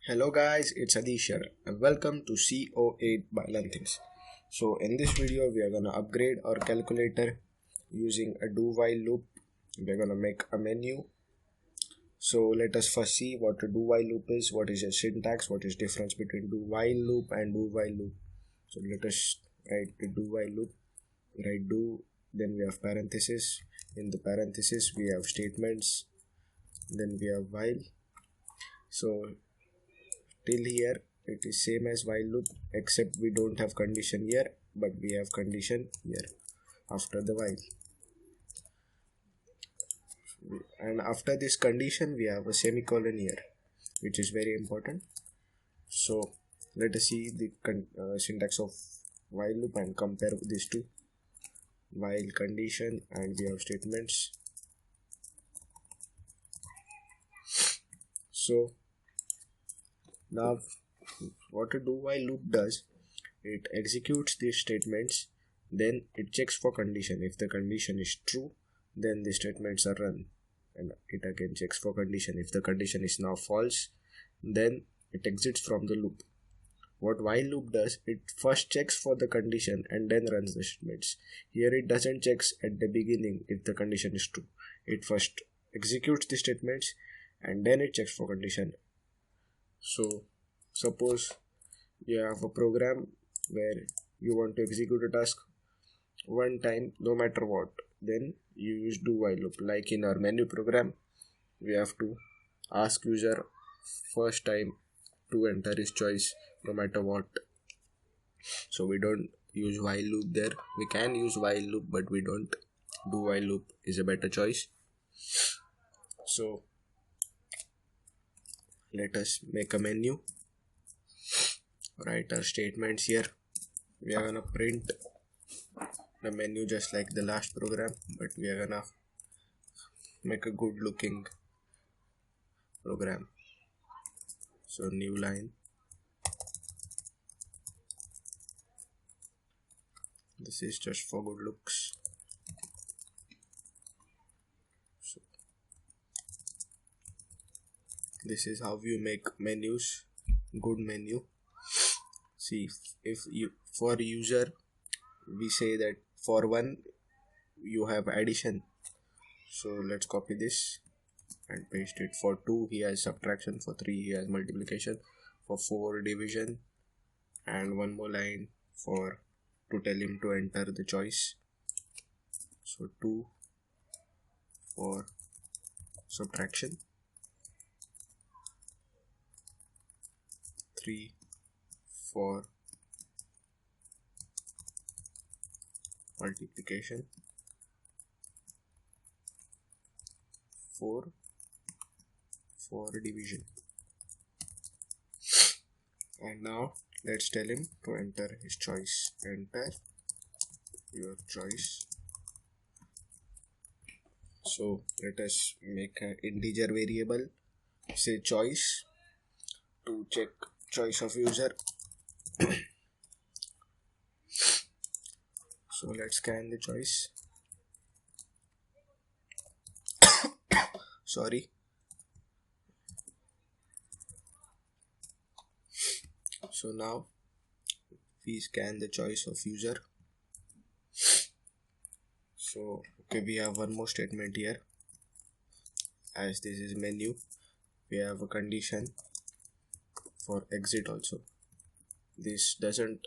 Hello guys, it's Adish here and welcome to CO8 by Learn Things. So in this video we are gonna upgrade our calculator using a do while loop. We're gonna make a menu. So let us first see what a do while loop is, what is the syntax, what is difference between do while loop and do while loop. So let us write the do while loop. Write do, then we have parenthesis. In the parenthesis we have statements, then we have while. So till here it is same as while loop except we don't have condition here but we have condition here after the while, and after this condition we have a semicolon here which is very important. So let us see the syntax of while loop and compare these two. While condition and we have statements. So now what a do while loop does, it executes these statements, then it checks for condition. If the condition is true, then the statements are run, and it again checks for condition. If the condition is now false, then it exits from the loop. What while loop does, it first checks for the condition and then runs the statements. Here it doesn't checks at the beginning if the condition is true. It first executes the statements and then it checks for condition. So suppose you have a program where you want to execute a task one time no matter what, then you use do while loop. Like in our menu program, we have to ask user first time to enter his choice no matter what. So we don't use while loop there. We can use while loop but we don't. Do while loop is a better choice. So let us make a menu, write our statements here. We are gonna print the menu just like the last program, but we are gonna make a good looking program. So new line, this is just for good looks. So this is how you make menus, good menu. See, if you for user we say that for 1 you have addition, so let's copy this and paste it. For 2 he has subtraction, for 3 he has multiplication, for 4 division, and one more line for to tell him to enter the choice. So 2 for subtraction, 3 for multiplication, 4 for division. And now let's tell him to enter his choice. Enter your choice. So let us make an integer variable, say choice, to check choice of user. So let's scan the choice. Sorry. So now we scan the choice of user. So okay, we have one more statement here. As this is menu, we have a condition for exit also. This doesn't,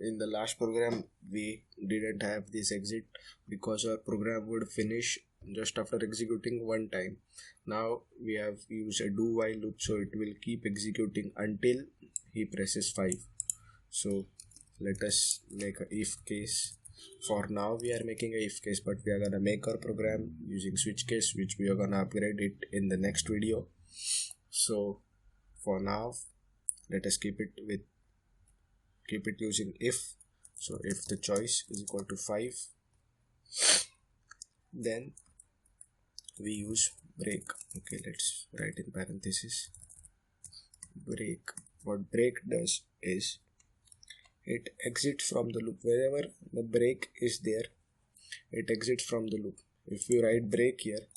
in the last program we didn't have this exit because our program would finish just after executing one time. Now we have used a do while loop, so it will keep executing until he presses 5. So let us make a if case. For now we are making a if case, but we are gonna make our program using switch case, which we are gonna upgrade it in the next video. So for now let us keep it using if. So if the choice is equal to 5, then we use break. Okay, let's write in parenthesis break. What break does is it exits from the loop. Wherever the break is there, it exits from the loop. If you write break here,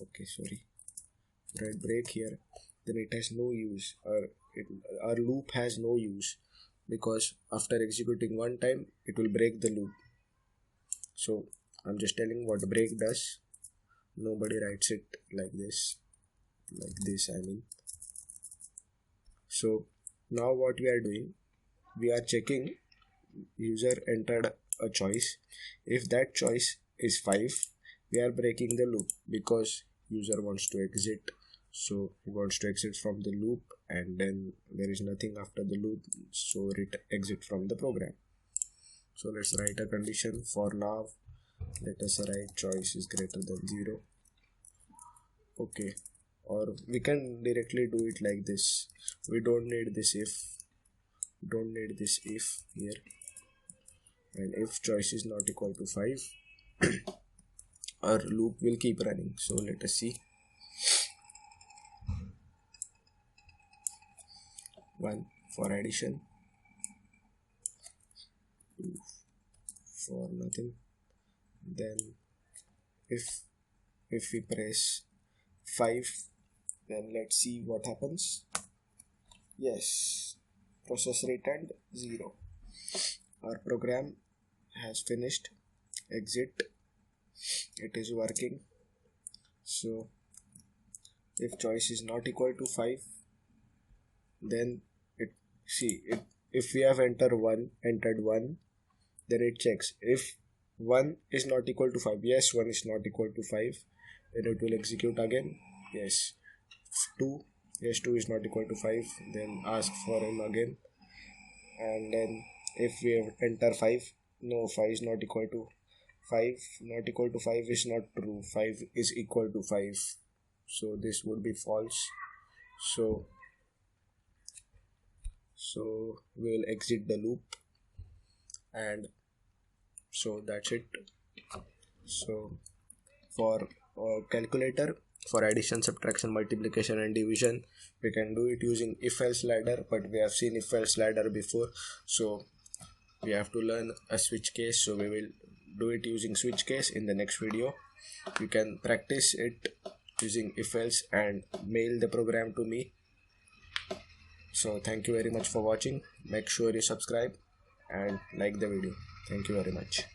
okay, sorry, write break here, then it has no use, or our loop has no use, because after executing one time it will break the loop. So I'm just telling what break does. Nobody writes it like this, I mean. So now what we are doing, we are checking user entered a choice. If that choice is 5, we are breaking the loop because user wants to exit. So he wants to exit from the loop, and then there is nothing after the loop, so it exit from the program. So let's write a condition for now. Let us write choice is greater than 0. Okay, or we can directly do it like this. We don't need this if here. And if choice is not equal to 5, our loop will keep running. So let us see. 1 for addition, 2 for nothing. Then if we press 5, then let's see what happens. Yes, process returned 0. Our program has finished. Exit. It is working. So if choice is not equal to 5, then if we have entered 1, then it checks. If 1 is not equal to 5, yes, 1 is not equal to 5, then it will execute again. Yes, 2, yes, 2 is not equal to 5, then ask for him again. And then if we have enter 5, no, 5 is not equal to 5, not equal to 5 is not true, 5 is equal to 5, so this would be false. So we will exit the loop, and so that's it. So for calculator, for addition, subtraction, multiplication and division, we can do it using if-else ladder, but we have seen if-else ladder before, so we have to learn a switch case. So we will do it using switch case in the next video. You can practice it using if-else and mail the program to me. So thank you very much for watching. Make sure you subscribe and like the video. Thank you very much.